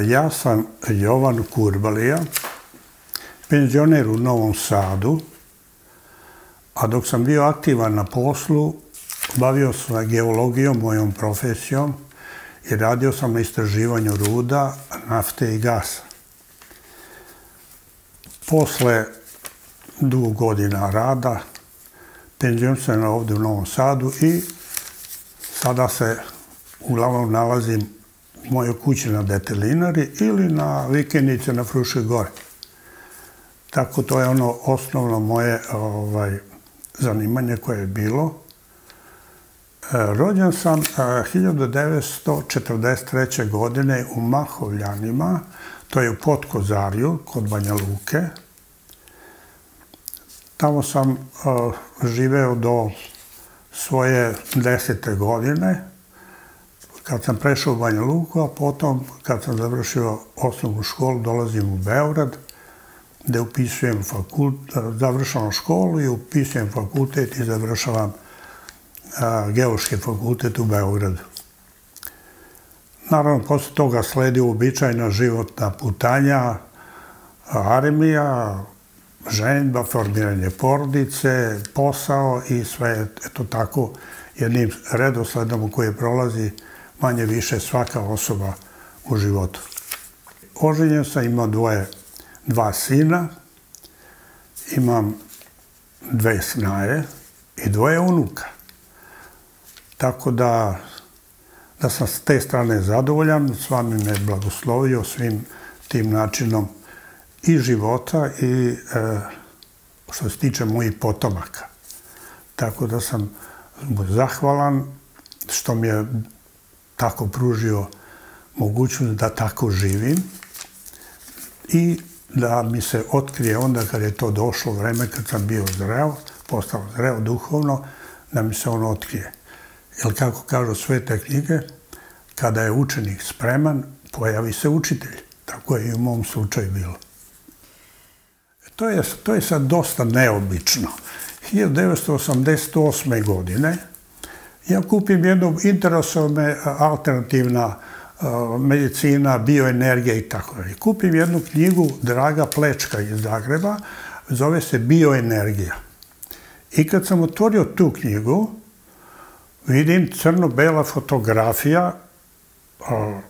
Ja sam Jovan Kurbalija, penzioner u Novom Sadu, a dok sam bio aktivan na poslu, bavio sam se geologijom, mojom profesijom, i radio sam na istraživanju ruda, nafte i gasa. Posle dugo godina rada, penzioniran sam ovdje u Novom Sadu i sada se uglavnom nalazim u mojoj kući na Detelinari ili na vikendici na Fruškoj gori. Tako to je ono osnovno moje zanimanje koje je bilo. Rođen sam 1943. godine u Mahovljanima, to je u Podkozarju, kod Banja Luke. Tamo sam živeo do svoje 10. godine, kad sam prešao u Banja Luku, a potom, kad sam završio osnovnu školu, dolazim u Beograd, gde upisujem završavam školu i upisujem fakultet i završavam Geološki fakultet u Beogradu. Naravno, posle toga sledi uobičajena životna putanja, armija, ženidba, formiranje porodice, posao i sve eto tako jednim redosledom koji prolazi manje više svaka osoba u životu. Oženjen sam, imao dva sina, imam 2 snaje i 2 unuka. Tako da sam s te strane zadovoljan, s vami me blagoslovio svim tim načinom i života i što se tiče mojih potomaka. Tako da sam zahvalan što mi je tako pružio mogućnost da tako živim i da mi se otkrije onda kad je to došlo vreme, kad sam bio zreo, postao zreo duhovno, da mi se on otkrije. Jer kako kažu svete knjige, kada je učenik spreman, pojavi se učitelj. Tako je i u mom slučaju bilo. To je sad dosta neobično. 1988. godine ja kupim jednu, interesuje me alternativna medicina, bioenergija i tako dalje. Kupim jednu knjigu Draga Plečka iz Zagreba, zove se Bioenergija. I kad sam otvorio tu knjigu, vidim crno-bela fotografija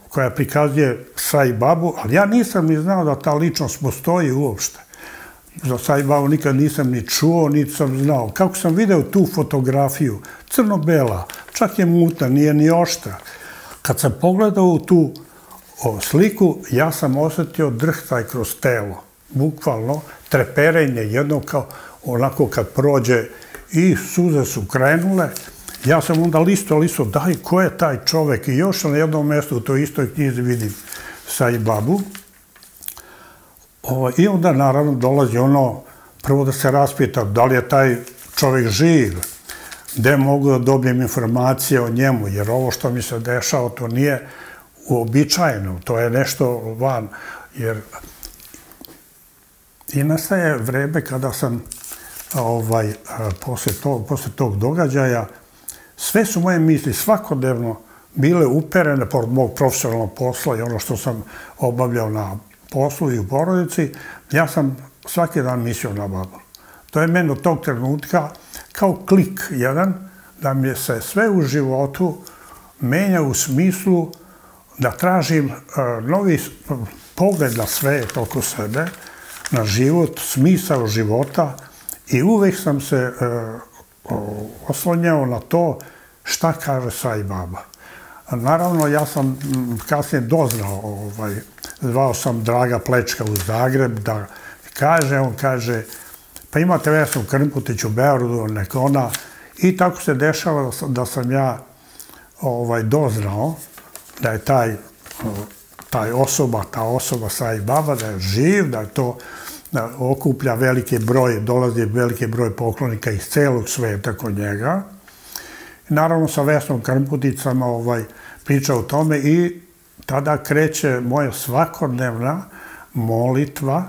koja prikazuje Sai Babu, ali ja nisam ni znao da ta ličnost postoji uopšte. Za Sai Babu nikad nisam ni čuo, niti sam znao. Kako sam video tu fotografiju, crno-bela, čak je mutna, nije ni oštra. Kad sam pogledao u tu sliku, ja sam osjetio drhtaj kroz telo. Bukvalno, treperenje jedno kao onako kad prođe i suze su krenule. Ja sam onda listo, daj, ko je taj čovek? I još na jednom mjestu u toj istoj knjizi vidim Sai Babu. I onda naravno dolazi ono, prvo da se raspitam da li je taj čovek živ, gde mogu da dobijem informacije o njemu, jer ovo što mi se dešava, to nije uobičajeno, to je nešto van, jer i nastaje vreme kada sam posle tog događaja, sve su moje misli svakodnevno bile uperene pored mog profesionalnog posla i ono što sam obavljao na poslu i u porodici, ja sam svaki dan mislio na babu. To je meni od tog trenutka kao klik jedan, da mi se sve u životu menja u smislu da tražim novi pogled na sve oko sebe, na život, smisao života i uvek sam se oslonjao na to šta kaže Sai Baba. Naravno, ja sam kasnije doznao, zvao sam Draga Plečka u Zagreb da kaže, on kaže, pa imate Vesnu Krmputić u Beogradu, neka ona, i tako se dešava da sam ja doznao da je ta osoba Sai Baba, da je živ, da je to okuplja veliki broj, dolazi veliki broj poklonika iz celog sveta kod njega. Naravno, sa Vesnom Krmputić sam pričao o tome i tada kreće moja svakodnevna molitva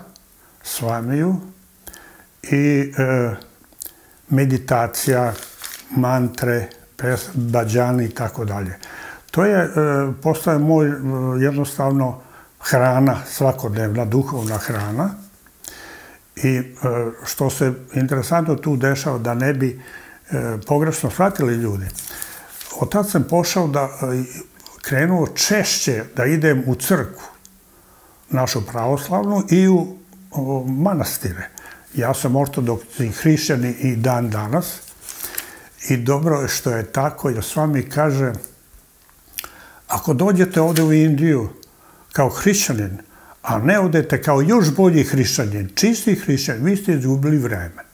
svamiju i meditacija, mantre, bađani i tako dalje. To je postao moj jednostavno hrana, svakodnevna duhovna hrana. I što se interesantno tu dešava, da ne bi pogrešno shvatili ljudi. Od tad sam krenuo češće da idem u crkvu, našu pravoslavnu, i u manastire. Ja sam ortodoksni hrišćanin i dan danas. I dobro je što je tako, jer s vami kaže, ako dođete ovde u Indiju kao hrišćanin, a ne odete kao još bolji hrišćanin, čisti hrišćanin, vi ste izgubili vreme.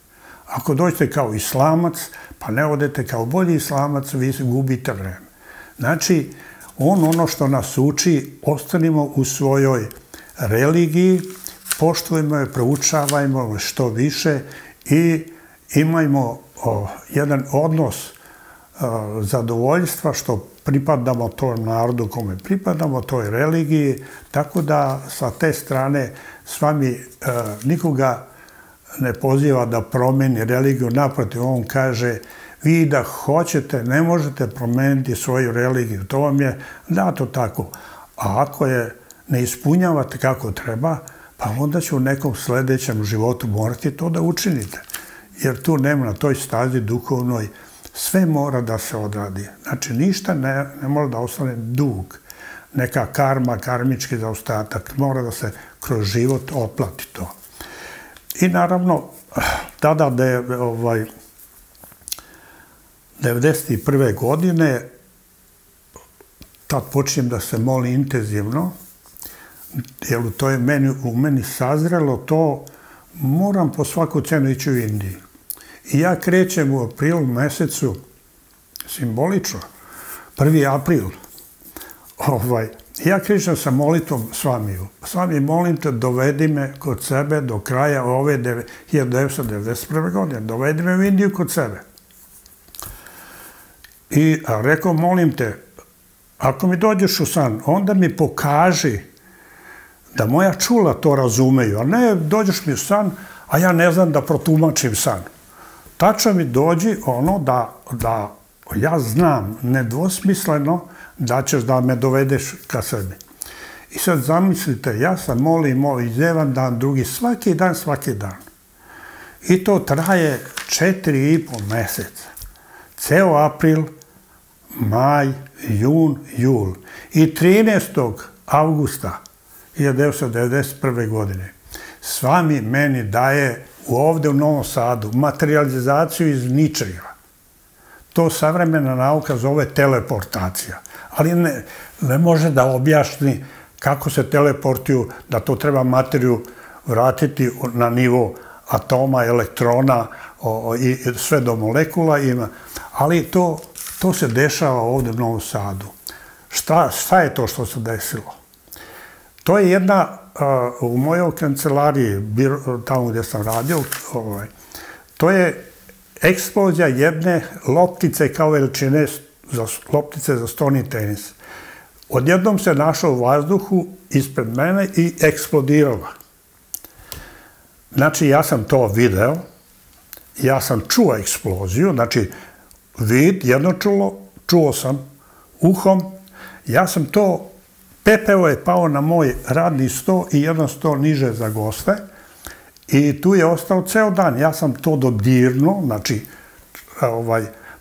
Ako dođete kao islamac, pa ne odete kao bolji islamac, vi gubite vreme. Znači, ono što nas uči, ostanimo u svojoj religiji, poštujemo je, proučavajmo što više i imajmo jedan odnos zadovoljstva što pripadamo tom narodu kome pripadamo, toj religiji, tako da sa te strane s vami nikoga ne poziva da promeni religiju, naprotiv, on kaže, vi da hoćete, ne možete promeniti svoju religiju, to vam je dato tako. A ako je ne ispunjavate kako treba, pa onda će u nekom sledećem životu morati to da učinite. Jer tu nema, na toj stazi duhovnoj, sve mora da se odradi. Znači, ništa ne mora da ostane dug. Neka karma, karmički zaostatak, mora da se kroz život otplati to. I naravno, tada 1991. godine, tad počinjem da se molim intenzivno, jer to je u meni sazrelo, to moram po svaku cenu ići u Indiju. I ja krećem u aprilu mesecu, simbolično, 1. april, ja krećem sa molitvom Svamiju. Svami, molim te, dovedi me kod sebe do kraja ove 1991. godine. Dovedi me u Indiju kod sebe. I rekao, molim te, ako mi dođeš u san, onda mi pokaži da moja čula to razumeju, a ne dođeš mi u san, a ja ne znam da protumačim san. Tačno mi dođi ono da ja znam nedvosmisleno da ćeš da me dovedeš ka sebi. I sad zamislite, ja sam molim iz jedan dan, drugi, svaki dan. I to traje 4,5 meseca. Ceo april, maj, jun, jul. I 13. avgusta 1991. godine Svami meni daje ovde u Novom Sadu materijalizaciju iz ničega. To savremena nauka zove teleportacija. Ali ne može da objasni kako se teleportuju, da to treba materiju vratiti na nivo atoma, elektrona i sve do molekula ima. Ali to se dešava ovde u Novom Sadu. Šta je to što se desilo? To je jedna, u mojoj kancelariji, tamo gdje sam radio, to je eksplozija jedne loptice kao veličine loptice za stoni tenis. Odjednom se našla u vazduhu ispred mene i eksplodirala. Znači, ja sam to video, ja sam čuo eksploziju, znači, vid, jedno čuo sam uhom, ja sam to, pepeo je pao na moj radni sto i jedan sto niže za goste i tu je ostao ceo dan. Ja sam to dodirnuo, znači,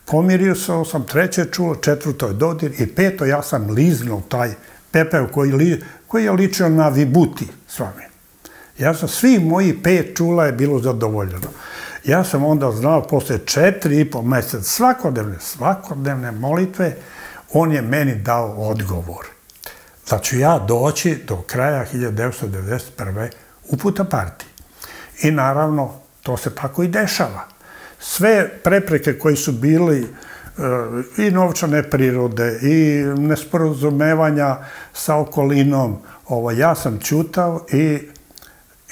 pomirio sam, treće čulo, četvrto je dodir i peto ja sam liznuo taj pepeo koji je ličio na vibuti s vami. Ja sam, svi moji 5 čula je bilo zadovoljeno. Ja sam onda znao, posle 4,5 meseca svakodnevne molitve, on je meni dao odgovor da ću ja doći do kraja 1991. u Puttaparthi. I naravno, to se tako i dešava. Sve prepreke koji su bili i novčane prirode i nesporazumevanja sa okolinom, ja sam ćutao i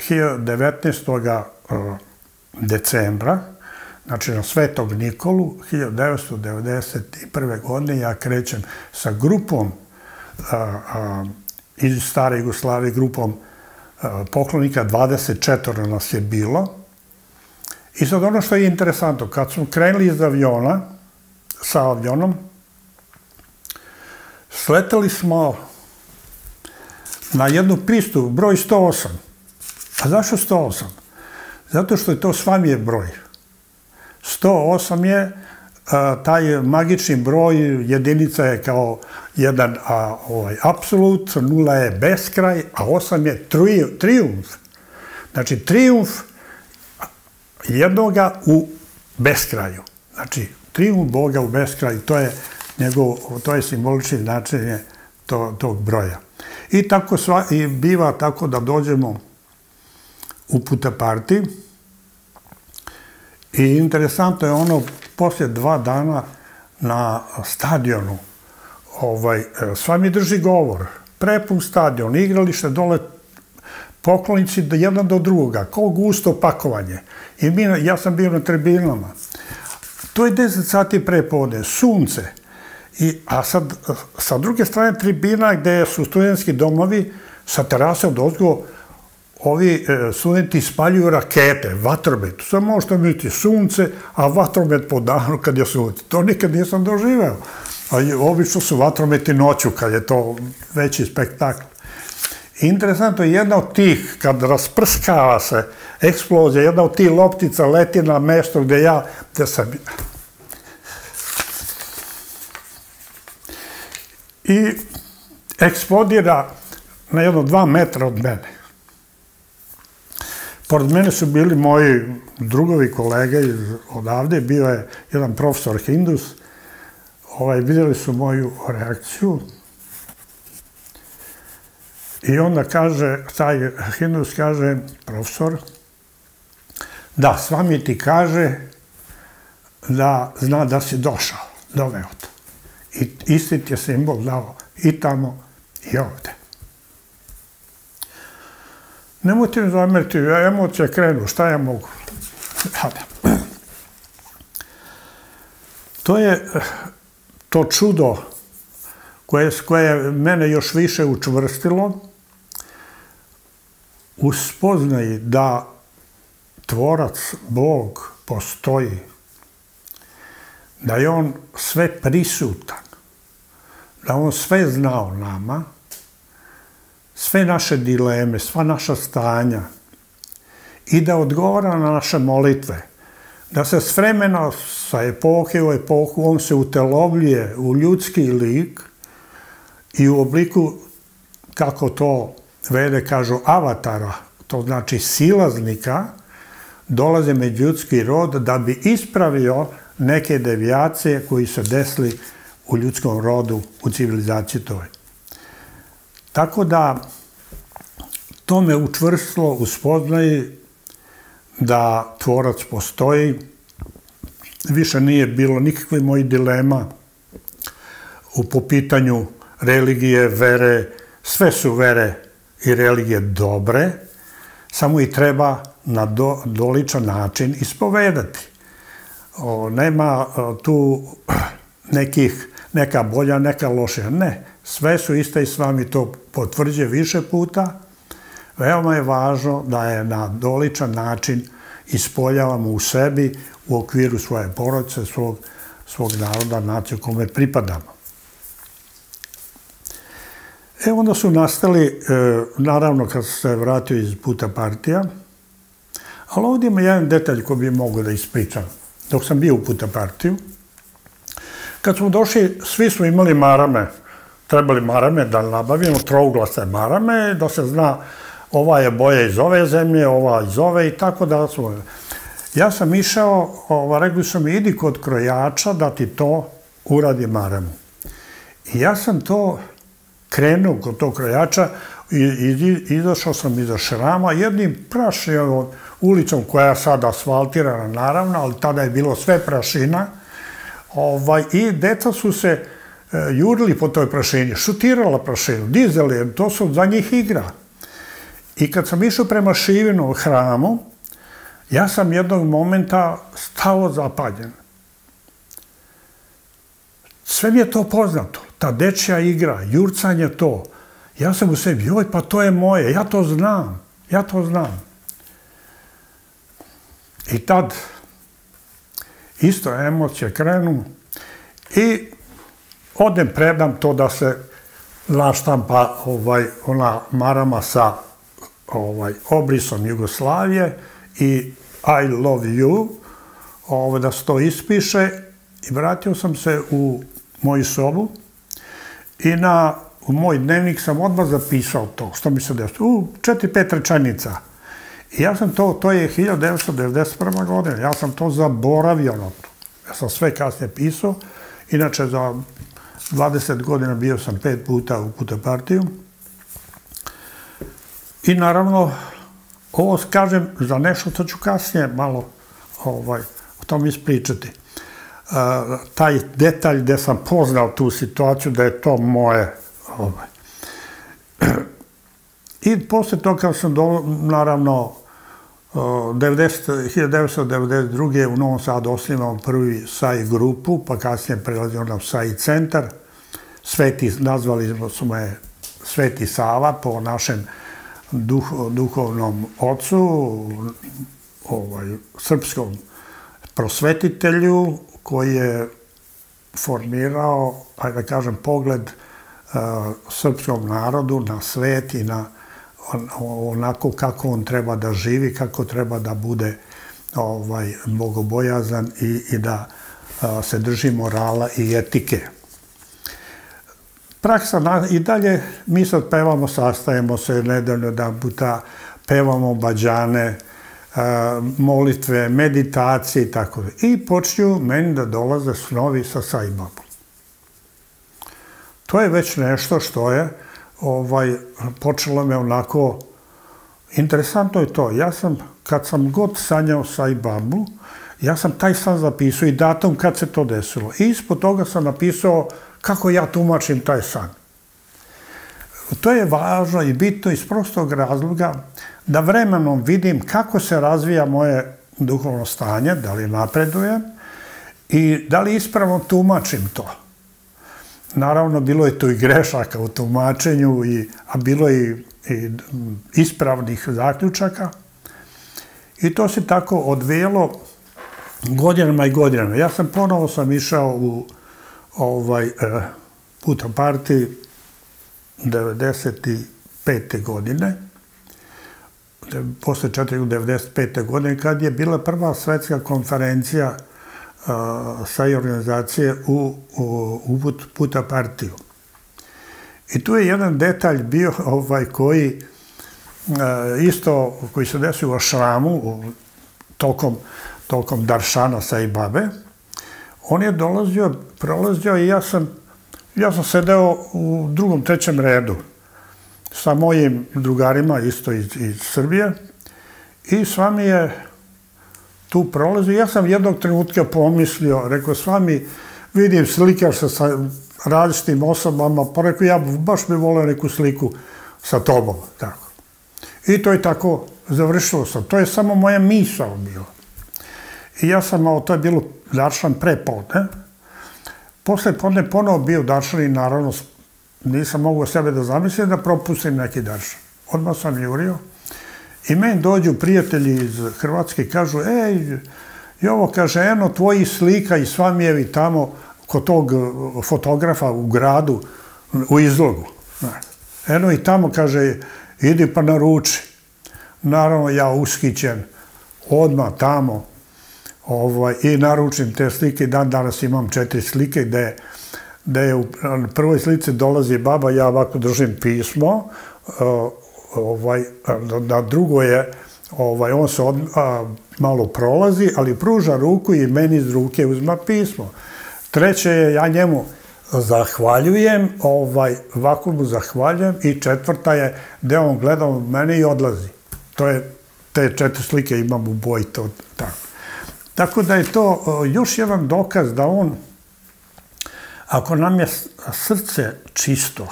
19. decembra, znači na Svetog Nikolu, 1991. godine, ja krećem sa grupom iz stare Jugoslavije, grupom poklonika, 24 nas je bilo. I sad ono što je interesantno, kad smo krenuli iz aviona, sa avionom, sleteli smo na jednu pistu broj 108. A zašto 108? Zato što je to Svamijev broj. 108 je taj magični broj, jedinica je kao jedan apsolut, 0 je beskraj, a 8 je trijumf. Znači, trijumf jednoga u beskraju. Znači, trijumf Boga u beskraju, to je simbolično značenje tog broja. I biva tako da dođemo u Puttaparthi i interesantno je ono, poslije 2 dana na stadionu, Svami drži govor, prepun stadion, igralište dole, poklonici jedan do drugoga, kao gusto pakovanje. I ja sam bio na tribinama. To je 10 sati prepodne, sunce. A sad, sa druge strane tribina gde su studentski domovi, sa terase odozgo, ovi studenti spaljuju rakete, vatromet. Samo možete vidjeti sunce, a vatromet po danu kad je sunce. To nikad nisam doživeo. Obično su vatrometi noću, kad je to veći spektakl. Interesantno je jedna od tih, kad rasprskava se eksplozija, jedna od tih loptica leti na mesto gde sam... I eksplodira na jedno 2 metra od mene. Pored mene su bili moji drugovi, kolege odavde, bio je jedan profesor Hindus, vidjeli su moju reakciju i onda kaže, taj Hindus kaže, profesor, da, Svami ti kaže da zna da si došao, doveo te. I isti ti je simbol dao i tamo i ovde. Nemojte mi zameriti, emocije krenu, šta ja mogu? To je to čudo koje je mene još više učvrstilo u spoznaji da Tvorac, Bog, postoji, da je On sve prisutan, da On sve zna o nama, sve naše dileme, sva naša stanja i da odgovara na naše molitve, da se s vremena, sa epohe u epohu, On se utelovljuje u ljudski lik i u obliku, kako to Vede kažu, avatara, to znači silaznika, dolaze među ljudski rod da bi ispravio neke devijacije koji se desili u ljudskom rodu, u civilizaciji toj. Tako da, to me učvrstilo u spoznaji da Tvorac postoji. Više nije bilo nikakve mojih dilema po pitanju religije, vere. Sve su vere i religije dobre, samo ih treba na doličan način ispovedati. Nema tu neka bolja, neka lošija. Ne, sve su iste i Svami to potvrđuje više puta. Veoma je važno da je na doličan način ispoljavamo u sebi, u okviru svoje porodice, svog naroda, nacije kome pripadamo. Onda su nastali, naravno kad sam se vratio iz Puttaparthija, ali ovdje ima jedan detalj koji bi mogu da ispričam. Dok sam bio u Puttaparthiju, kad smo došli, svi smo imali marame, trebali marame da nabavimo, trouglaste marame, da se zna ova je boja iz ove zemlje, ova iz ove i tako da smo... Ja sam išao, rekli su mi, idi kod krojača da ti to uradi maramu. I ja sam to krenuo kod tog krojača i izašao sam iza šrama jednim prašnom ulicom koja je sad asfaltirana naravno, ali tada je bilo sve prašina i deca su se jurili po toj prašini, šutirala prašinu, dizeli, to su za njih igra. I kad sam išao prema Šivinom hramu, ja sam jednog momenta stao zapanjen. Sve mi je to poznato, ta dečja igra, jurcanje to. Ja sam u sebi, joj, pa to je moje, ja to znam. I tad isto emocije krenu i odem predam to da se naštampa ona marama sa obrisom Jugoslavije i I love you, da se to ispiše, i vratio sam se u moju sobu i u moj dnevnik sam odmah zapisao to, što mi se desilo, 4-5 rečenica. I ja sam to je 1991. godina, ja sam to zaboravio na to. Ja sam sve kasnije pisao, inače za 20 godina bio sam 5 puta u Putopartiju. I naravno, ovo kažem za nešto što ću kasnije malo o tom ispričati. Taj detalj gde sam poznao tu situaciju da je to moje. I posle toga kad sam naravno 1992. u Novom Sadu osnivao prvi SAI grupu, pa kasnije prelazio na SAI centar. Nazvali smo je Sveti Sava po našem duhovnom ocu, srpskom prosvetitelju, koji je formirao, da kažem, pogled srpskom narodu na svet i na onako kako on treba da živi, kako treba da bude bogobojazan i da se drži morala i etike. Praksa i dalje, mi sad pevamo, sastajemo se nedeljno jedan puta, pevamo bađane, molitve, meditacije i tako da. I počinju meni da dolaze snovi sa Sai Babom. To je već nešto što je počelo me onako, interesantno je to, ja sam, kad sam god sanjao Sai Babu, ja sam taj san zapisao i datum kad se to desilo. I ispod toga sam napisao kako ja tumačim taj san. To je važno i bitno iz prostog razloga da vremenom vidim kako se razvija moje duhovno stanje, da li napredujem i da li ispravno tumačim to. Naravno, bilo je tu i grešaka u tumačenju, a bilo je i ispravnih zaključaka. I to se tako odvijelo godinama i godinama. Ja sam ponovo išao u Putopartiju 1995. godine, posle 1995. godine, kad je bila prva svetska konferencija SAI organizacije u Putopartiju. I tu je jedan detalj bio koji se desio u Ašramu tokom Daršana Sai Babe. On je prolazio i ja sam sedeo u drugom, trećem redu sa mojim drugarima, isto iz Srbije, i s vami je tu prolazio. Ja sam jednog trenutka pomislio, rekao, s vami vidim slikaš se sa različitim osobama, pa rekao, ja baš bi volio neku sliku sa tobom. I to je tako završilo sam. To je samo moja misao bila. I ja sam, to je bilo Daršan pre podne. Posle podne ponovo bio Daršan i naravno nisam mogao sebe da zamislim da propustim neki Daršan. Odmah sam jurio i meni dođu prijatelji iz Hrvatske i kažu, Jovo, kaže, eno tvoji slika i Svamijevi tamo kod tog fotografa u gradu, u izlogu. Eno i tamo, kaže, idi pa naruči. Naravno, ja uskićen, odmah tamo, i naručim te slike. Dan danas imam 4 slike gde je u prvoj slici dolazi baba, ja ovako držim pismo, na drugo je, on se malo prolazi, ali pruža ruku i meni iz ruke uzma pismo. Treće je, ja njemu zahvaljujem, ovako mu zahvaljujem, i četvrta je gde on gleda u mene i odlazi. To je, te 4 slike imam u boji, to tako. Tako da je to još jedan dokaz da on, ako nam je srce čisto,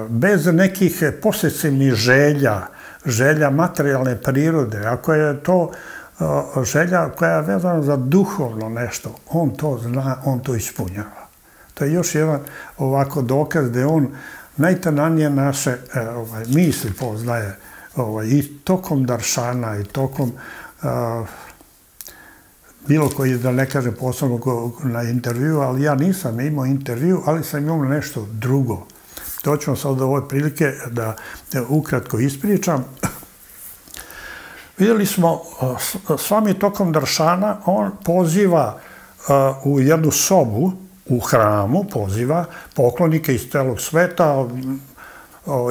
bez nekih posesivnih želja materijalne prirode, ako je to želja koja je vezana za duhovno nešto, on to zna, on to ispunjava. To je još jedan ovako dokaz da on najtananije naše misli poznaje i tokom Daršana i tokom bilo koji, da ne kažem posebno na intervju, ali ja nisam imao intervju, ali sam imao nešto drugo. To ću vam sad ove prilike da ukratko ispričam. Vidjeli smo, Svami tokom Daršana, on poziva u jednu sobu u hramu, poziva poklonike iz celog sveta,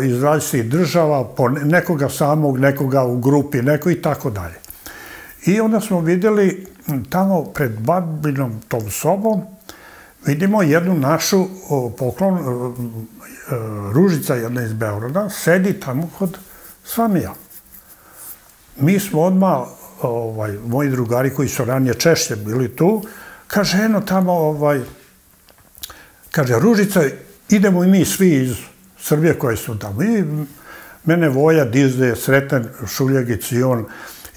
iz različitih država, nekoga samog, nekoga u grupi, neko i tako dalje. I onda smo vidjeli tamo pred babinom tom sobom, vidimo jednu našu poklon, Ružica jedna iz Beograda, sedi tamo kod Svamija. Mi smo odmah, moji drugari koji su ranije češće bili tu, kaže, eno tamo, kaže, Ružica, idemo i mi svi iz Srbije koji su tamo. I mene Voja, Dizde, Sreten, Šuljegić i on.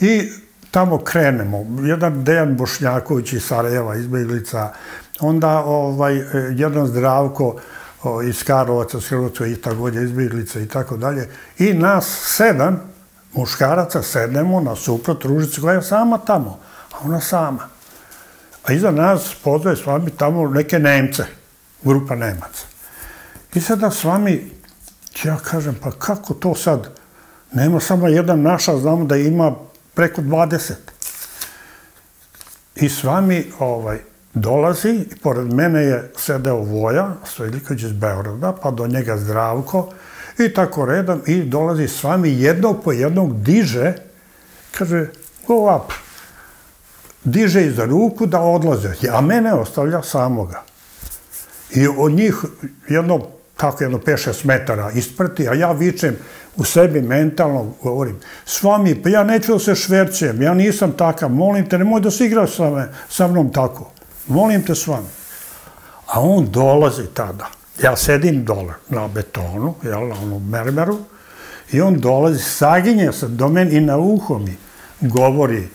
I tamo krenemo. Jedan Dejan Bošnjaković iz Sarajeva, izbeglica. Onda jedan Zdravko iz Karlovaca, Hrvatska i također izbeglica i tako dalje. I nas 7 muškaraca sednemo nasuprot Ružice koja je sama tamo, a ona sama. A iza nas pozove Svami tamo neke Nemce, grupa Nemaca. I sada Svami, ja kažem, pa kako to sad? Nema samo jedan naša, znamo da ima preko 20. I Svami dolazi, i pored mene je sedeo Voja, Stojljiković iz Beograda, pa do njega Zdravko, i tako redom, i dolazi Svami jednog po jednog diže, kaže, go up. Diže iza ruku da odlaze, a mene ostavlja samoga. I od njih jedno 5-6 metara isprati, a ja vičem u sebi mentalno, govorim, Svami, pa ja neću da se šverćem, ja nisam takav, molim te, nemoj da se igraš sa mnom tako, molim te Svami. A on dolazi tada. Ja sedim dole na betonu, na onom mermeru, i on dolazi, saginje se do mene i na uho mi govori,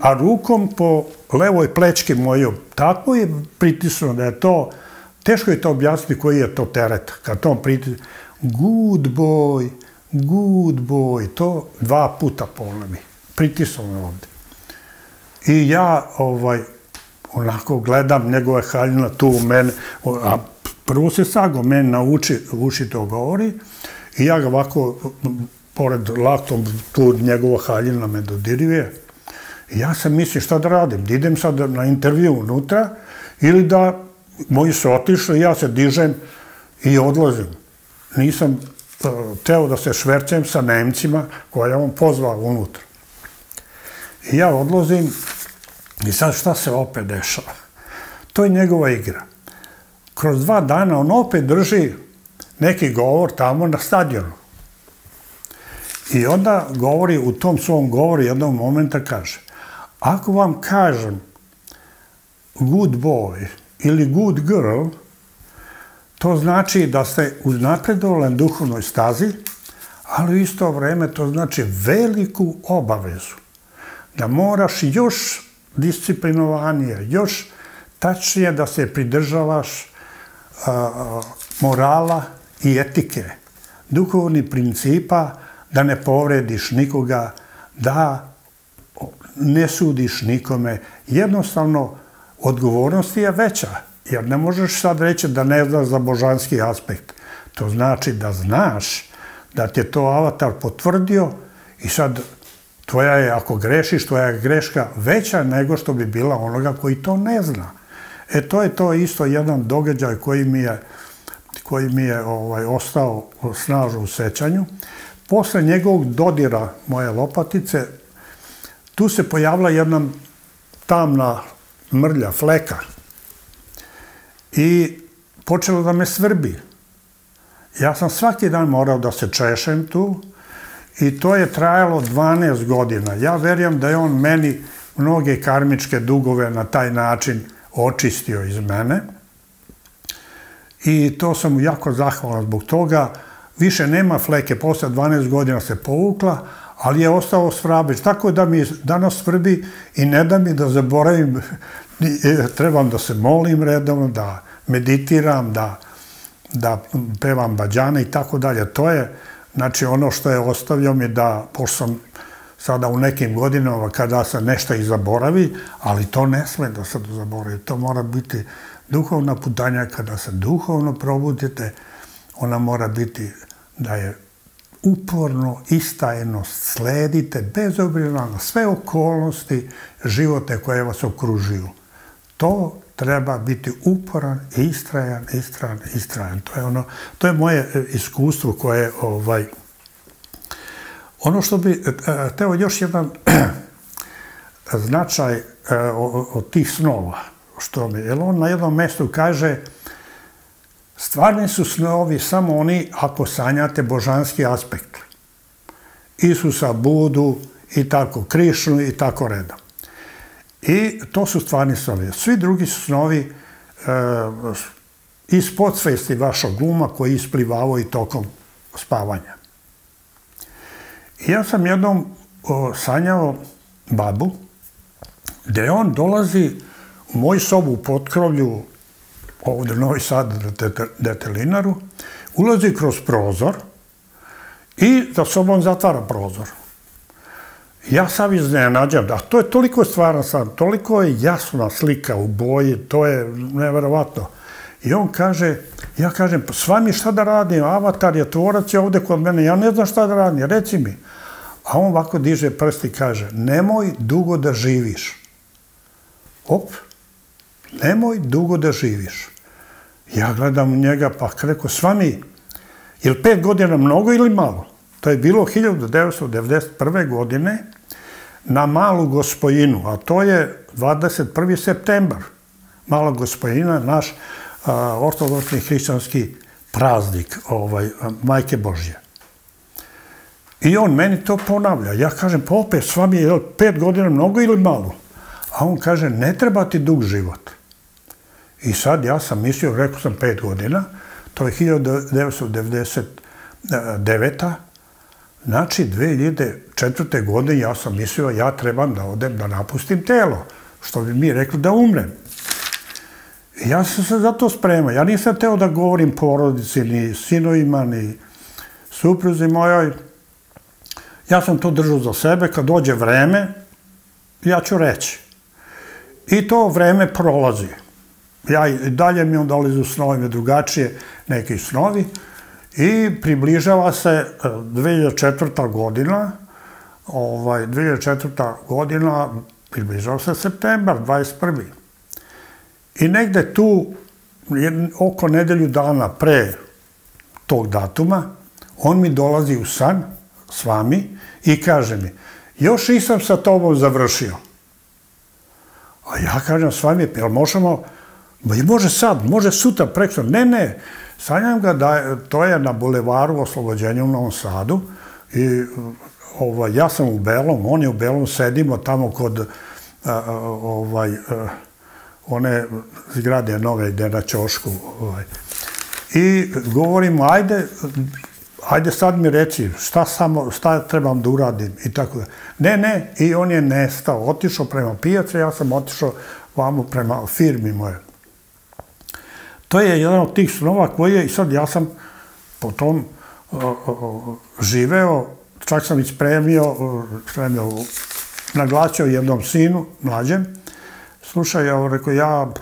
a rukom po levoj plečki moju, tako je pritisnuo da je to, teško je to objasniti koji je to teret, kad to pritisnuo, good boy, to 2 puta ponovi, pritisnuo me ovde. I ja, onako gledam njegove haljina tu u mene, a prvo se sago meni na uši to govori, i ja ga ovako, pored laktom, tu njegova haljina me dodiruje. I ja sam mislim šta da radim, da idem sad na intervju unutra, ili da moji su otišli, ja se dižem i odlazim. Nisam teo da se švercem sa Nemcima koja je on pozvao unutra. I ja odlazim, i sad šta se opet dešava? To je njegova igra. Kroz 2 dana on opet drži neki govor tamo na stadionu. I onda govori, u tom svom govoru jednog momenta kaže, ako vam kažem good boy ili good girl, to znači da ste uznapredovali na duhovnoj stazi, ali u isto vreme to znači veliku obavezu. Da moraš još disciplinovanije, još tačnije da se pridržavaš morala i etike, duhovnih principa, da ne povrediš nikoga, da ne sudiš nikome. Jednostavno, odgovornost je veća, jer ne možeš sad reći da ne znaš za božanski aspekt. To znači da znaš da ti je to avatar potvrdio i sad tvoja je, ako grešiš, tvoja je greška veća nego što bi bila onoga koji to ne zna. To je to isto jedan događaj koji mi je ostao snažno u sećanju. Posle njegovog dodira moje lopatice, tu se pojavila jedna tamna mrlja, fleka. I počelo da me svrbi. Ja sam svaki dan morao da se češem tu i to je trajalo 12 godina. Ja verujem da je on meni mnoge karmičke dugove na taj način očistio iz mene. I to sam mu jako zahvalan zbog toga. Više nema fleke, posle 12 godina se povukla, ali je ostao svrabeć. Tako da mi danas svrbi i ne da mi da zaboravim, trebam da se molim redovno, da meditiram, da pevam bađane i tako dalje. To je, znači, ono što je ostavljao mi da, pošto sam sada u nekim godinama kada se nešto i zaboravi, ali to ne sme da se zaboravi. To mora biti duhovna putanja. Kada se duhovno probudite, ona mora biti da je uporno, istajno sledite, bez obzira na sve okolnosti životne koje vas okružuju. To treba biti uporan, istrajan. To je moje iskustvo koje ono što bi hteo još jedan značaj od tih snova, jer on na jednom mjestu kaže stvarni su snovi samo oni ako sanjate božanski aspekt. Isusa, Budu i tako, Krišnu i tako redom. I to su stvarni snovi. Svi drugi su snovi iz podsvesti vašeg uma koji isplivavaju tokom spavanja. I ja sam jednom sanjao babu, gde on dolazi u moju sobu u potkrovlju, ovdje u Novi Sad, Detelinaru, ulazi kroz prozor i za sobom zatvara prozor. Ja sam iznenađen, a to je toliko stvaran san, toliko je jasna slika u boji, to je neverovatno. I on kaže, ja kažem, s vami šta da radim, avatar je, tvorac je ovdje kod mene, ja ne znam šta da radim, reci mi. A on ovako diže prst i kaže, nemoj dugo da živiš. Nemoj dugo da živiš. Ja gledam u njega, pa rekao, s vami, je li 5 godina mnogo ili malo? To je bilo 1991. godine na Malu Gospojinu, a to je 21. septembar. Mala Gospojina, naš ortodoksni hrišćanski praznik Majke Božje. I on meni to ponavlja. Ja kažem, pa opet, s vami je 5 godina mnogo ili malo? A on kaže, ne treba ti dug život. I sad ja sam mislio, rekao sam 5 godina, to je 1999. Znači, 2004. godine ja sam mislio, ja trebam da odem da napustim telo, što bi mi rekli da umrem. I ja sam se za to spremao. Ja nisam hteo da govorim porodici, ni sinovima, ni supruzi mojoj. Ja sam to držao za sebe. Kad dođe vreme, ja ću reći. I to vreme prolazi. I dalje mi on dolazi u snovima drugačije neki snovi. I približava se 2004. godina. 2004. godina približava se septembar, 21. I negde tu, oko nedelju dana pre tog datuma, on mi dolazi u san s vami i kaže mi, još nisam sa tobom završio. A ja kažem s vami, jel možemo, može sad, može sutra, preksutra. Ne, sanjam ga da to je na bulevaru Oslobođenja u Novom Sadu i ja sam u belom, on je u belom, sedimo tamo kod one zgrade nove gde na ćošku. I govorimo, ajde sad mi reci, šta trebam da uradim i tako da. Ne, i on je nestao, otišao prema pijaci, ja sam otišao vamo prema firmi moje. To je jedan od tih snova koji je, i sad ja sam potom živeo, čak sam ispremio, naglasio jednom sinu, mlađem, slušaj, ja rekao,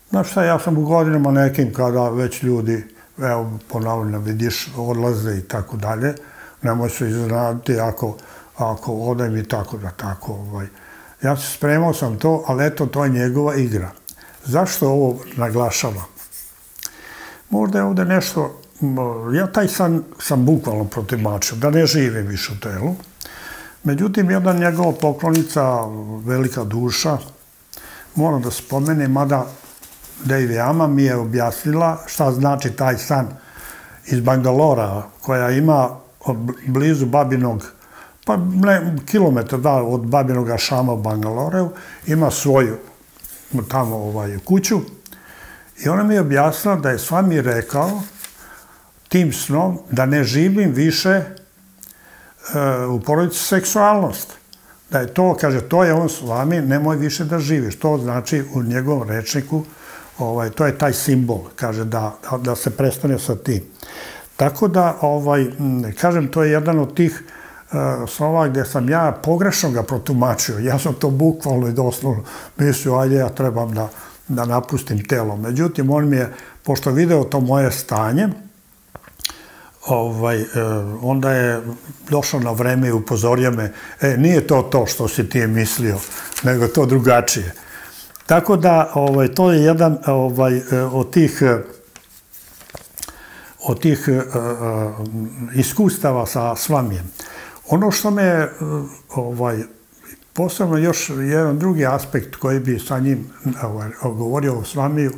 znaš šta, ja sam u godinama nekim kada već ljudi, evo, ponavljam, vidiš, odlaze i tako dalje, nemoj se iznenaditi ako odem i tako da tako. Ja se spremao sam to, ali eto, to je njegova igra. Zašto ovo naglašavam? Možda je ovdje nešto, ja taj san sam bukvalno protumačio, da ne živim više u telu. Međutim, jedna njegova poklonica, velika duša, moram da spomenem, mada Devi Ama mi je objasnila šta znači taj san iz Bangalora, koja ima blizu Babinog, pa kilometar od Babinog Ašama u Bangaloreu, ima svoju tamo kuću. I ona mi je objasnila da je s vami rekao tim snom da ne živim više u porodici seksualnost. Da je to, kaže, to je on s vami, nemoj više da živiš. To znači u njegovom rečniku, to je taj simbol, kaže, da se prestane sa tim. Tako da, kažem, to je jedan od tih slova gdje sam ja pogrešno ga protumačio. Ja sam to bukvalno i doslovno mislio, ajde, ja trebam da napustim telo. Međutim, on mi je, pošto video to moje stanje, onda je došao na vreme i upozorio me, nije to što si ti mislio, nego to drugačije. Tako da, to je jedan od tih iskustava sa Svamijem. Ono što me posebno još jedan drugi aspekt koji bi sa njim govorio o Svamiju,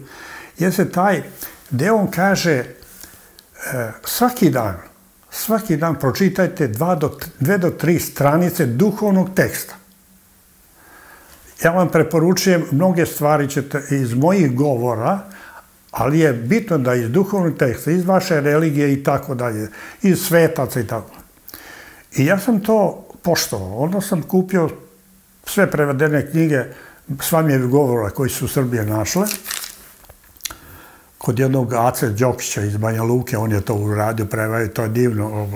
jeste taj gdje on kaže svaki dan pročitajte 2 do 3 stranice duhovnog teksta. Ja vam preporučujem, mnoge stvari ćete iz mojih govora, ali je bitno da iz duhovnog teksta, iz vaše religije i tako dalje, iz svetaca i tako. I ja sam to poštovao. Onda sam kupio sve prevedene knjige Svamijevih govora koji su Srbije našle. Kod jednog Ace Đokića iz Banja Luke, on je to uradio, prevadio, to je divno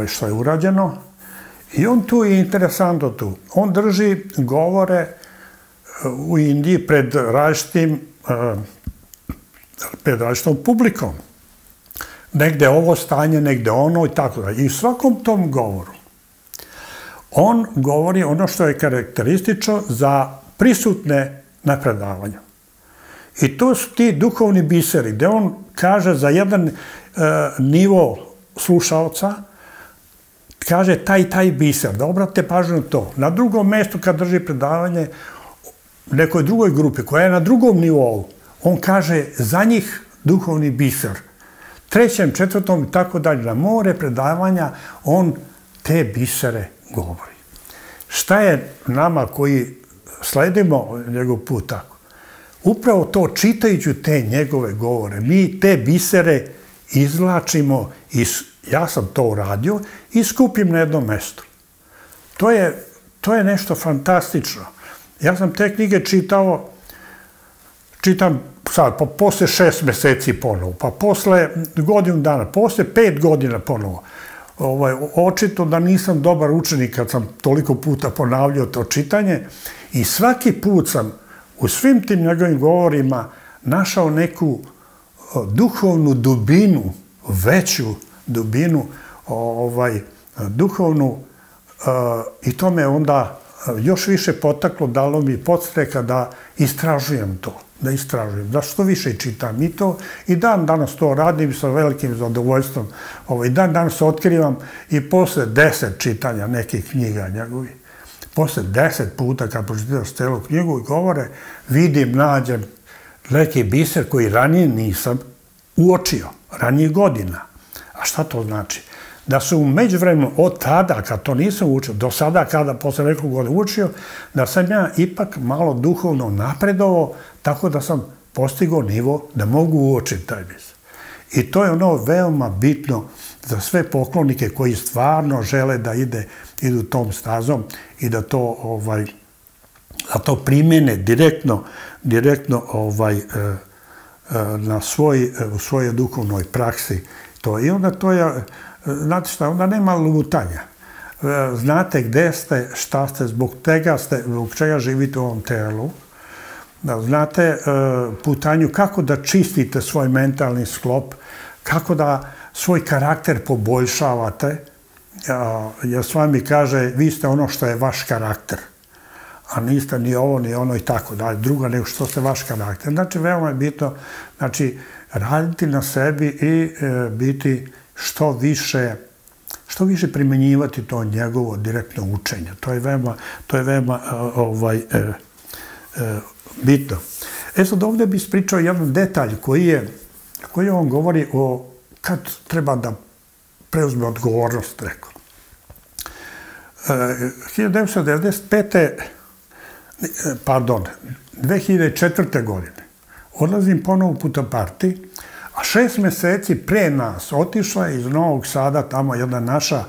što je urađeno. I on tu je interesantno tu. On drži govore u Indiji pred različitom publikom. Negde ovo stanje, negde ono i tako da. I u svakom tom govoru on govori ono što je karakteristično za prisutne na predavanju. I to su ti duhovni biseri, gde on kaže za jedan nivo slušalca, kaže taj biser, da obratite pažnju na to. Na drugom mjestu kad drži predavanje nekoj drugoj grupi koja je na drugom nivou, on kaže za njih duhovni biser. Trećem, četvrtom i tako dalje, na more predavanja on te bisere govori. Šta je nama koji sledimo njegov put tako? Upravo to, čitajući te njegove govore, mi te bisere izvlačimo, ja sam to uradio, i skupim na jednom mjestu. To je nešto fantastično. Ja sam te knjige čitam sad, pa posle 6 mjeseci ponovo, pa posle godinu dana, posle 5 godina ponovo. Očito da nisam dobar učenik kad sam toliko puta ponavljao to čitanje i svaki put sam u svim tim njegovim govorima našao neku duhovnu dubinu, veću dubinu, duhovnu, i to me onda još više potaklo, dalo mi podstreka da istražujem to, da što više čitam i to, i dan danas to radim sa velikim zadovoljstvom, dan danas otkrivam i posle 10 čitanja nekih knjiga njegovih, posle 10 puta kad pročitaš celu knjigu i govore, vidim, nađem neki biser koji ranije nisam uočio, ranije godina. A šta to znači? Da su u međuvremenu od tada, kad to nisam učio, do sada kada posle nekog godina učio, da sam ja ipak malo duhovno napredovao, tako da sam postigao nivo da mogu uočiti taj biser. I to je ono veoma bitno za sve poklonike koji stvarno žele da idu tom stazom i da to primene direktno u svojoj duhovnoj praksi. I onda to je, znate šta, onda nema lutanja. Znate gde ste, šta ste, zbog čega živite u ovom telu. Znate putanju kako da čistite svoj mentalni sklop, kako da svoj karakter poboljšavate, jer s vami kaže, vi ste ono što je vaš karakter, a niste ni ovo, ni ono i tako dalje, druga nego što ste vaš karakter. Znači, veoma je bitno, raditi na sebi i biti što više primjenjivati to njegovo direktno učenje. To je veoma bitno. Sad ovdje bih ispričao jedan detalj koji on govori o kad treba da preuzme odgovornost, rekao. 2004. godine odlazim ponovo u Putoparti, a 6 mjeseci pre nas otišla je iz Novog Sada tamo jedna naša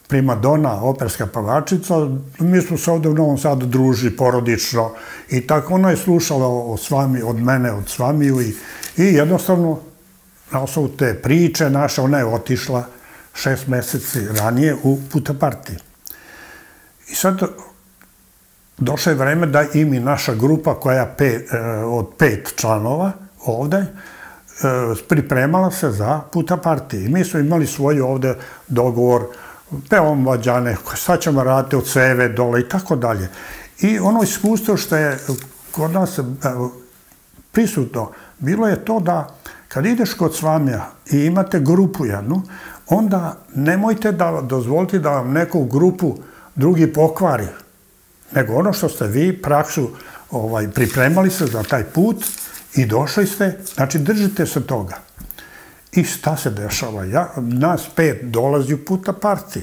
primadona, operska pavačica. Mi smo se ovdje u Novom Sadu družili porodično i tako ona je slušala od mene, od Svamiju i jednostavno na osnovu te priče naše ona je otišla 6 meseci ranije u Putapartiji. I sad došlo je vreme da i mi naša grupa koja od 5 članova ovde pripremala se za Putapartiji. I mi smo imali svoj ovde dogovor, pevamo vađane, sad ćemo raditi od Seve dole i tako dalje. I ono iskustvo što je kod nas prisutno, bilo je to da kad ideš kod Svamija i imate grupu jednu, onda nemojte da dozvolite da vam neku grupu drugi pokvari, nego ono što ste vi praksu pripremali se za taj put i došli ste, znači držite se toga. I šta se dešava? Nas 5 dolazi u Putapartiji.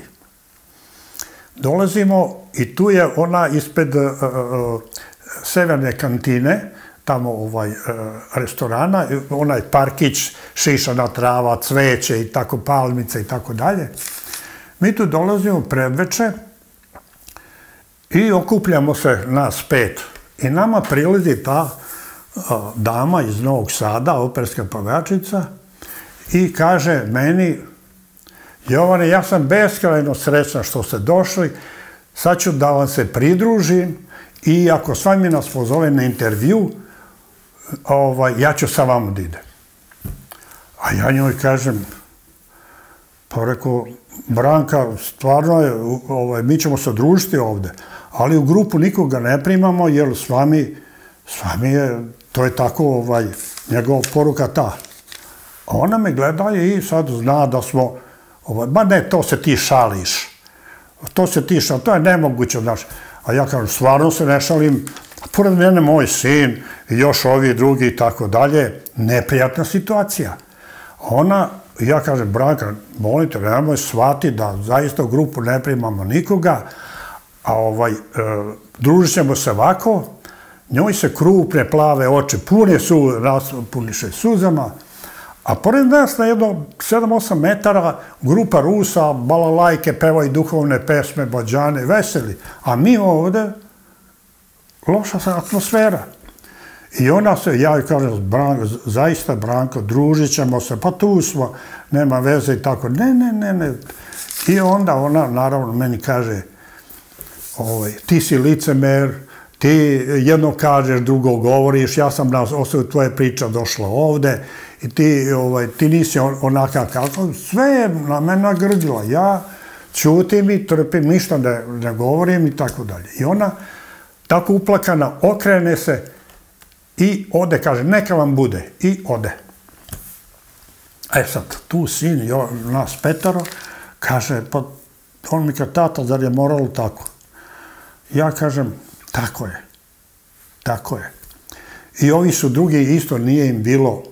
Dolazimo i tu je ona ispred severne kantine, tamo restorana, onaj parkić, šišana trava, cveće i tako, palmice i tako dalje. Mi tu dolazimo predveče i okupljamo se nas 5. I nama prilazi ta dama iz Novog Sada, operska pevačica, i kaže meni: Jovane, ja sam beskrajno srećna što ste došli, sad ću da vam se pridružim i ako s vami nas pozove na intervju, ja ću sa vama da idem. A ja njoj kažem, pa rekao, Branka, stvarno je, mi ćemo se družiti ovde, ali u grupu nikoga ne primamo, jer s vami je, to je tako, njegova poruka ta. A ona me gleda i sad zna da smo, ma ne, to se ti šališ. To je nemoguće, znaš. A ja kažem, stvarno se ne šalim, pored mene moj sin i još ovi drugi i tako dalje, neprijatna situacija. Ja kažem, Branka, molim te, nemoj shvati da zaista u grupu ne primamo nikoga, a družit ćemo se ovako, njoj se krupne, plave oči, puniše suzama, a pored nas na jedno 7-8 metara grupa Rusa, balalajke, pevaju duhovne pesme, bađane, veseli. A mi ovde, loša atmosfera. I ona se, ja joj kažem, zaista Branko, družit ćemo se, pa tu smo, nema veze i tako. Ne. I onda ona, naravno, meni kaže, ti si licemer, ti jedno kažeš, drugo govoriš, ja sam na osnovu tvoje priča došla ovde, i ti nisi onaka kako, sve je na mene nagrdila. Ja ćutim i trpim, ništa ne govorim i tako dalje. I ona, tako uplakana, okrene se i ode, kaže, neka vam bude, i ode. Sad, tu sin, nas 5, kaže, pa on mi kaže, tata, zar je moralo tako? Ja kažem, tako je. I ovi su drugi, isto nije im bilo,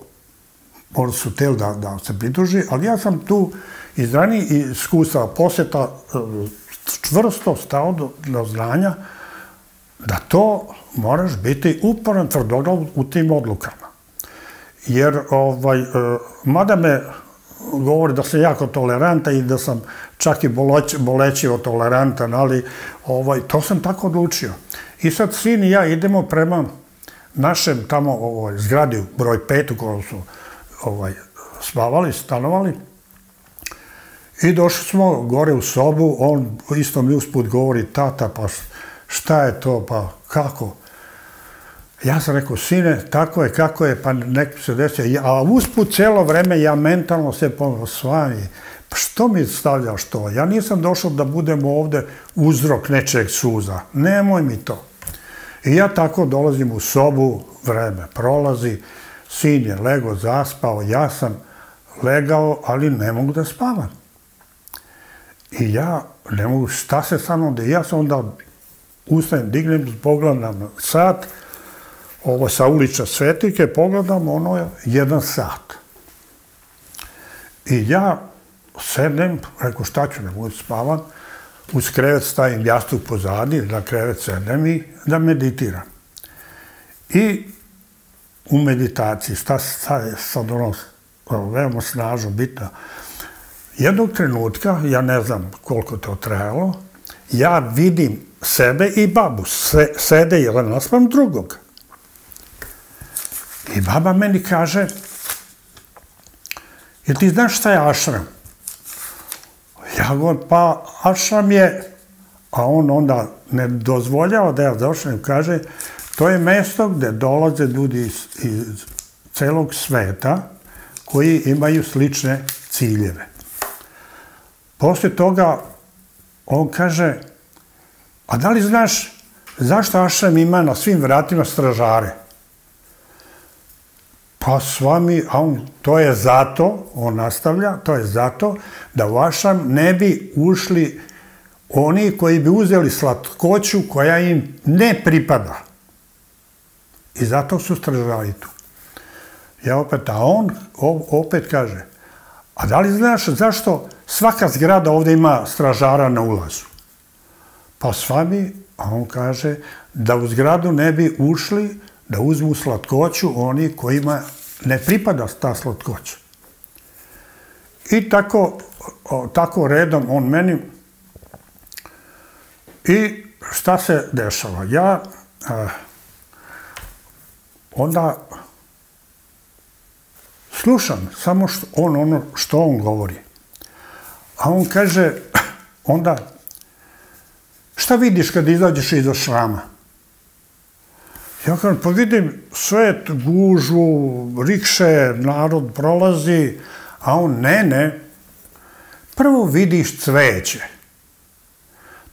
možda su hteli da se pridruži, ali ja sam tu iz ranijih iskustva posjeta čvrsto stao do znanja da to moraš biti uporan tvrdoglav u tim odlukama. Jer, mada me govori da sam jako tolerantan i da sam čak i bolećivo tolerantan, ali to sam tako odlučio. I sad sin i ja idemo prema našem tamo zgradi broj 5 u kojoj su spavali, stanovali. I došli smo gore u sobu, on isto mi usput govori, tata, pa šta je to, pa kako? Ja sam rekao, sine, tako je, kako je, pa neko se desi. A usput cijelo vreme ja mentalno se Svami, pa što mi stavljaš to? Ja nisam došao da budem ovde uzrok nečeg suza. Nemoj mi to. I ja tako dolazim u sobu, vreme prolazi, sin je legao, zaspao, ja sam legao, ali ne mogu da spavam. I ja ne mogu, šta se sa mnom da... Ja sam onda ustajem, dignem, pogledam na sat, ovo sa uliča Svetlike, pogledam, ono je 1 sat. I ja sednem, rekao, šta ću, ne mogu spavam, uz krevet stavim jastuk pozadi, na krevet sednem i da meditiram. I u meditaciji, šta je sad ono veoma snažno, bitno, jednog trenutka, ja ne znam koliko to trajalo, ja vidim sebe i babu, sede jedan naspram drugog. I baba meni kaže, jel ti znaš šta je ašram? Pa ašram je, a on onda ne dozvoljava da ja završim, kaže, to je mesto gdje dolaze ljudi iz celog sveta koji imaju slične ciljeve. Poslije toga on kaže, a da li znaš zašto ašram ima na svim vratima stražare? Pa s vami, a on, to je zato, on nastavlja, to je zato da u ašram ne bi ušli oni koji bi uzeli slatkoću koja im ne pripada. I zato su stražari tu. A on opet kaže, a da li znaš zašto svaka zgrada ovdje ima stražara na ulazu? Pa s vami, a on kaže, da u zgradu ne bi ušli da uzmu slatkoću oni kojima ne pripada ta slatkoća. I tako redom on meni. I šta se dešava? Ja onda slušam samo ono što on govori. A on kaže, onda, šta vidiš kad izađeš iz ašrama? Ja kažem, pa vidim svet, gužvu, rikše, narod prolazi, a on ne. Prvo vidiš cveće.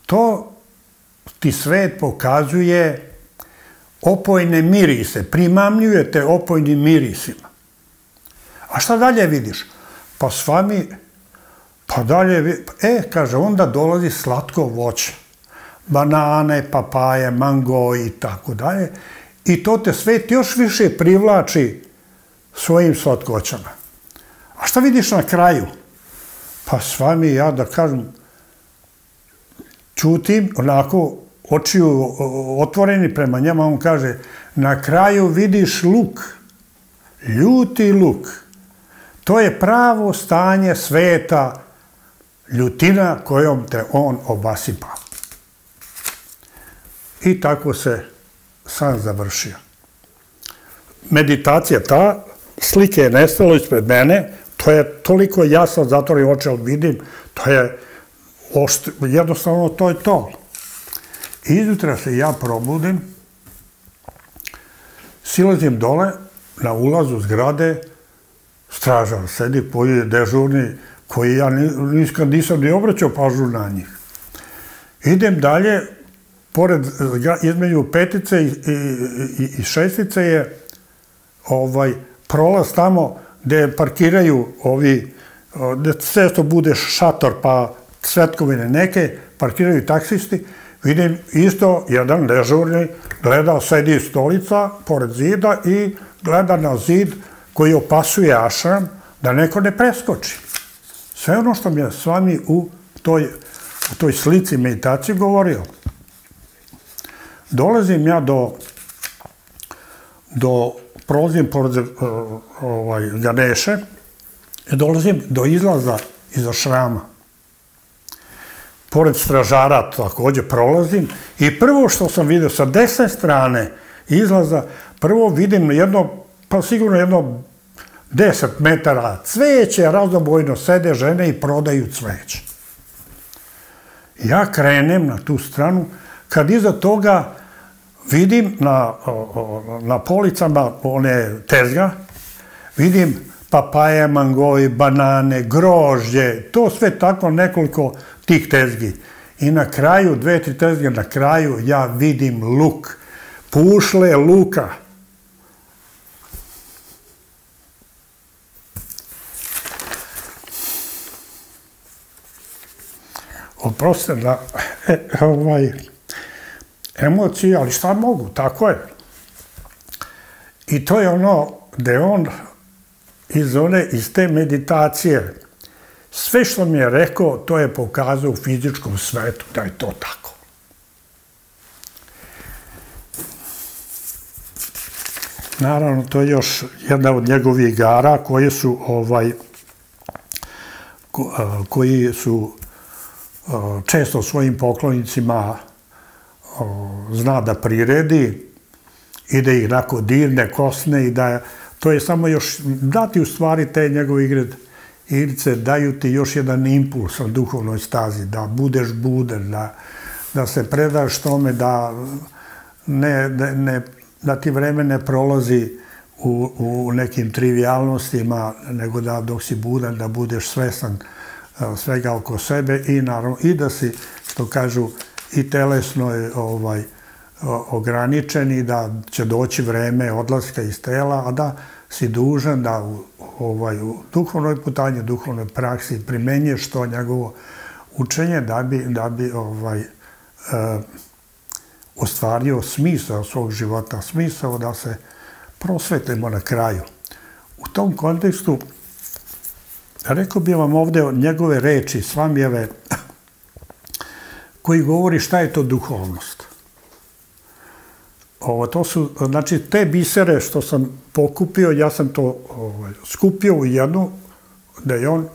To ti svet pokazuje opojne mirise, primamljuje te opojnim mirisima. A šta dalje vidiš? Pa s vami, pa dalje, kaže, onda dolazi slatko voće. Banane, papaje, mango i tako dalje. I to te svet još više privlači svojim slatkoćama. A šta vidiš na kraju? Pa s vami, ja da kažem, čutim, onako, očiju otvoreni prema njema, on kaže, na kraju vidiš luk, ljuti luk. To je pravo stanje sveta, ljutina kojom te on obasipa. I tako se sam završio. Meditacija ta, slike je nestalo ispred mene, to je toliko jasno, zatvorim oči, ali vidim, to je, jednostavno to je to. Izjutra se ja probudim, silazim dole, na ulazu zgrade, stražar sedi, pojedine dežurni, koji ja nisam ni obraćao pažnju na njih. Idem dalje, pored, između petice i šestice je prolaz tamo gde parkiraju ovi, gde često bude šator pa cvetkovine neke, parkiraju taksisti. Vidim isto jedan dežurni gleda, sedi stolica pored zida i gleda na zid koji opasuje ašram da neko ne preskoči. Sve ono što mi je s vami u toj slici meditacije govorio. Dolazim ja prolazim pored Ganeše i dolazim do izlaza iz ašrama. Pored stražara također prolazim i prvo što sam vidio sa desne strane izlaza, prvo vidim pa sigurno jedno 10 metara cveće, raznobojno sede žene i prodaju cveće. Ja krenem na tu stranu, kad iza toga vidim na policama one tezga, vidim papaje, mangoji, banane, grožđe, to sve tako nekoliko tih tezgi. I na kraju, 2-3 tezge na kraju, ja vidim luk, pušle luka. Oprostite na emocije, ali šta mogu, tako je. I to je ono gde on iz te meditacije, sve što mi je rekao, to je pokazao u fizičkom svetu, da je to tako. Naravno, to je još jedna od njegovih igara koji su često svojim poklonicima zna da priredi i da ih onako dirne, kosne i da to je samo još dati u stvari te njegove igre igrice daju ti još jedan impuls na duhovnoj stazi, da budeš budan, da se predaš tome, da ti vreme ne prolazi u nekim trivijalnostima, nego da dok si budan, da budeš svestan svega oko sebe i naravno i da si, što kažu, i telesno ograničen i da će doći vreme odlaska iz tela, a da si dužan da u duhovnoj putanji, duhovnoj praksi primenjuješ to njegovo učenje da bi ostvario smisao svog života, smisao da se prosvetimo na kraju. U tom kontekstu rekao bih vam ovdje njegove reči, Svamijeve, koji govori šta je to duhovnost. To su, znači, te bisere što sam pokupio, ja sam to skupio u jednu, da je on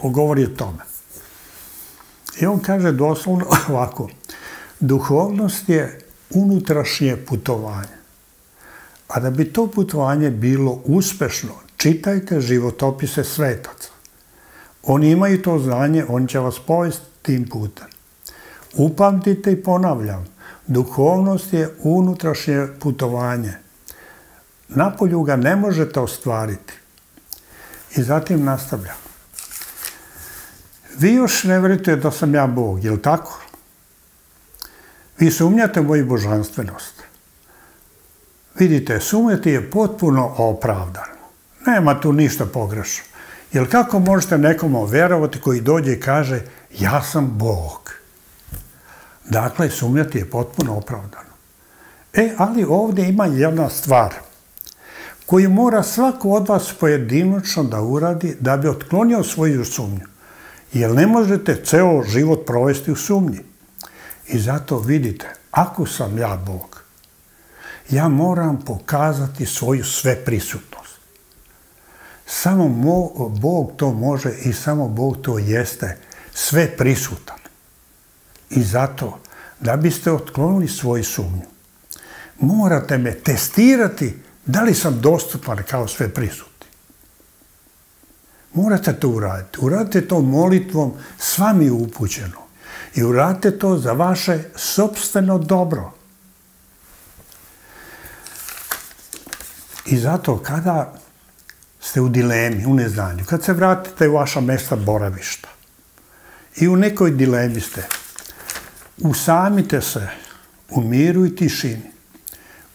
govori o tome. I on kaže doslovno ovako: duhovnost je unutrašnje putovanje. A da bi to putovanje bilo uspešno, čitajte životopise svetaca. Oni imaju to znanje, on će vas povesti tim putem. Upamtite i ponavljam, duhovnost je unutrašnje putovanje. Napolju ga ne možete ostvariti. I zatim nastavlja. Vi još ne verujete da sam ja Bog, je li tako? Vi sumnjate u moju božanstvenost. Vidite, sumnjati je potpuno opravdano. Nema tu ništa pogrešno. Jer kako možete nekomu vjerovati koji dođe i kaže ja sam Bog? Dakle, sumnjati je potpuno opravdano. Ali ovdje ima jedna stvar koju mora svako od vas pojedinačno da uradi da bi otklonio svoju sumnju. Jer ne možete ceo život provesti u sumnji. I zato vidite, ako sam ja Bog, ja moram pokazati svoju sveprisutnost. Samo Bog to može i samo Bog to jeste sveprisutan. I zato, da biste otklonili svoju sumnju, morate me testirati da li sam dostupan kao sveprisutni. Morate to uraditi. Uradite to molitvom s vami upućeno. I uradite to za vaše sopstveno dobro. I zato kada ste u dilemi, u neznanju, kad se vratite u vaša mjesta boravišta i u nekoj dilemi ste, usamite se u miru i tišini,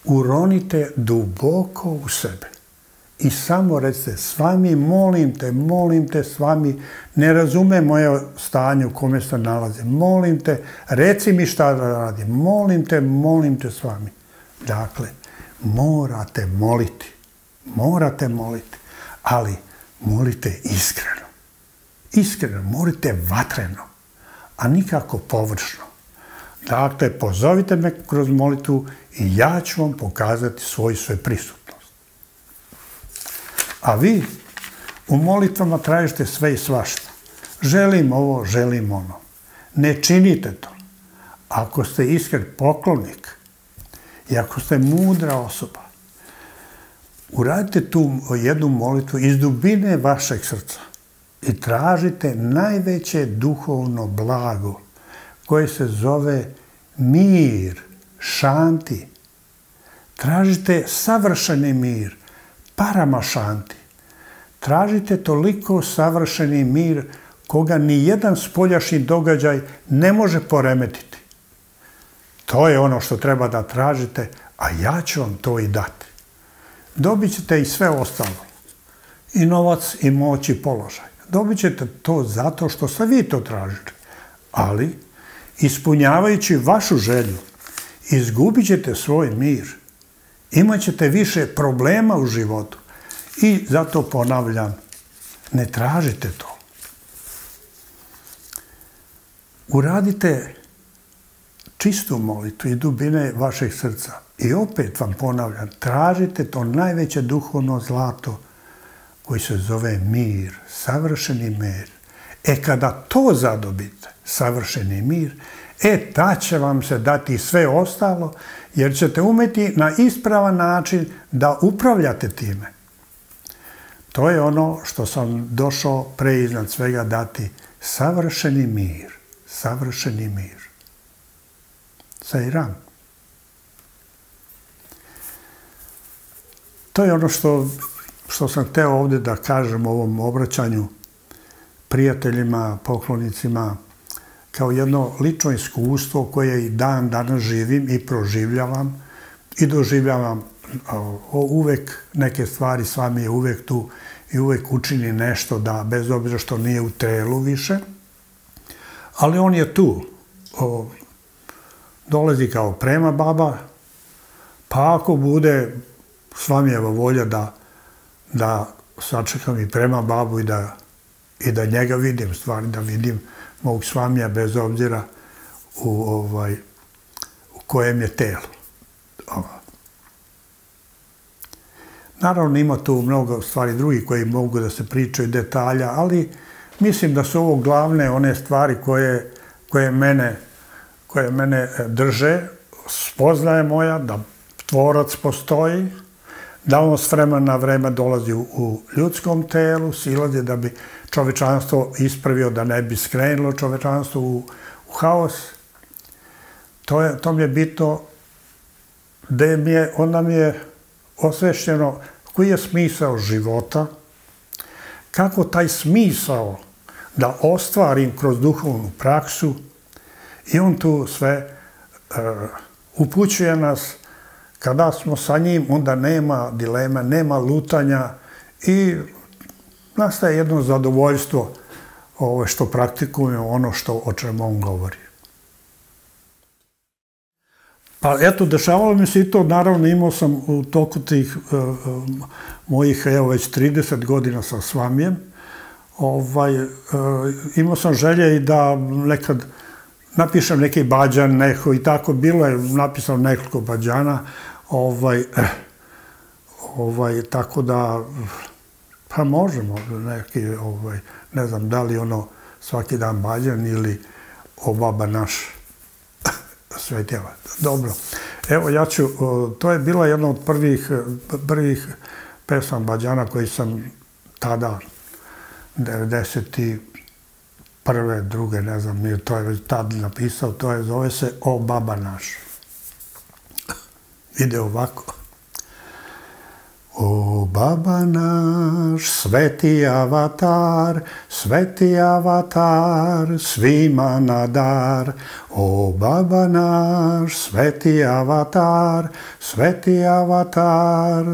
uronite duboko u sebe i samo recite s vami, molim te s vami, ne razume moje stanje u kome se nalazi, molim te, reci mi šta da radim, molim te s vami. Dakle, morate moliti, ali molite iskreno. Iskreno, molite vatreno, a nikako površno. Dakle, pozovite me kroz molitvu i ja ću vam pokazati svoju sveprisutnost. A vi u molitvama tražite sve i svašta. Želim ovo, želim ono. Ne činite to. Ako ste iskren poklonik i ako ste mudra osoba, uradite tu jednu molitvu iz dubine vašeg srca i tražite najveće duhovno blago koje se zove mir, šanti. Tražite savršeni mir, parama šanti. Tražite toliko savršeni mir koga ni jedan spoljašnji događaj ne može poremetiti. To je ono što treba da tražite, a ja ću vam to i dati. Dobit ćete i sve ostalo. I novac, i moć, i položaj. Dobit ćete to zato što ste vi to tražili. Ali, ispunjavajući vašu želju, izgubit ćete svoj mir. Imat ćete više problema u životu. I zato ponavljam, ne tražite to. Uradite čistu molitvu i dubine vašeg srca. I opet vam ponavljam, tražite to najveće duhovno zlato koji se zove mir, savršeni mir. Kada to zadobite, savršeni mir, tad će vam se dati sve ostalo, jer ćete umeti na ispravan način da upravljate time. To je ono što sam došao pre iznad svega dati, savršeni mir, savršeni mir. Sairam. To je ono što sam hteo ovde da kažem u ovom obraćanju prijateljima, poklonicima, kao jedno lično iskustvo koje i dan danas živim i proživljavam i doživljavam uvek neke stvari, s vami je uvek tu i uvek učini nešto da, bez obzira što nije u telu više, ali on je tu. Dolazi kao prema baba, pa ako bude s vami je volja da sačekam i prema babu i da njega vidim, stvari da vidim mog svamija bez obzira u kojem je telu. Naravno ima tu mnogo stvari drugih koji mogu da se pričaju, detalja, ali mislim da su ovo glavne one stvari koje mene drže, spoznaje moja, da tvorac postoji, da on s vremena na vreme dolazi u ljudskom telu, silazi da bi čovečanstvo ispravio, da ne bi skrenulo čovečanstvo u haos. To mi je bitno, onda mi je osvešćeno koji je smisao života, kako taj smisao da ostvarim kroz duhovnu praksu i on tu sve upućuje nas. Kada smo sa njim, onda nema dilema, nema lutanja i nastaje jedno zadovoljstvo što praktikujemo, ono o čemu on govori. Pa eto, dešavalo mi se i to, naravno imao sam u toku tih mojih, evo već 30 godina sa svamijem, imao sam želje i da nekad napišem neki bađan, neko i tako, bilo je napisano nekoliko bađana, tako da, pa možemo neki, ne znam, da li ono svaki dan bađan ili o baba naš svetjava. Dobro. Evo, to je bila jedna od prvih pesama bađana koji sam tada, 91. druge, ne znam, to je već tad napisao, zove se O baba naš. Ide ovako. O baba naš, sveti avatar, svima na dar. O baba naš, sveti avatar,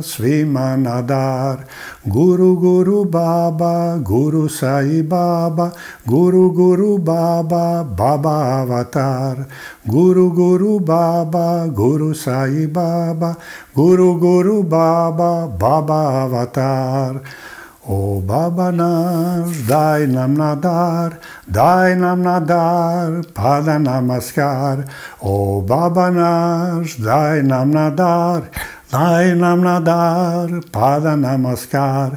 svima na dar. Guru, guru, baba, guru sai baba, guru, guru, baba, baba avatar. Guru, guru, baba, guru sai baba, guru, guru, baba, baba avatar. O baba naš, daj nam na dar, pada namaskar. O baba naš, daj nam na dar, pada namaskar.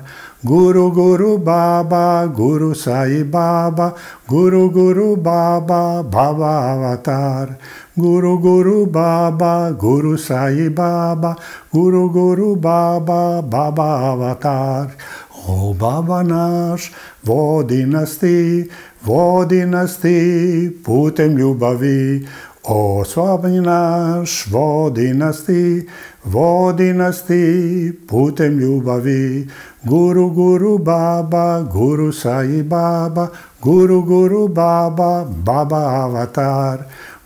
Guru, guru, baba, guru sai baba, guru, guru, baba, baba avatar. Guru, guru, baba, guru sai baba, guru, guru, baba, baba avatar. O baba naš, vodi nas ti putem ljubavi. O svami naš, vodi nas ti putem ljubavi. Guru, guru, baba, guru sai baba, guru, guru, baba, baba avatar.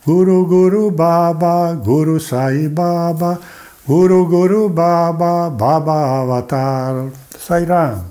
Guru, guru, baba, guru sai baba, guru, guru, baba, baba avatar. Sairam.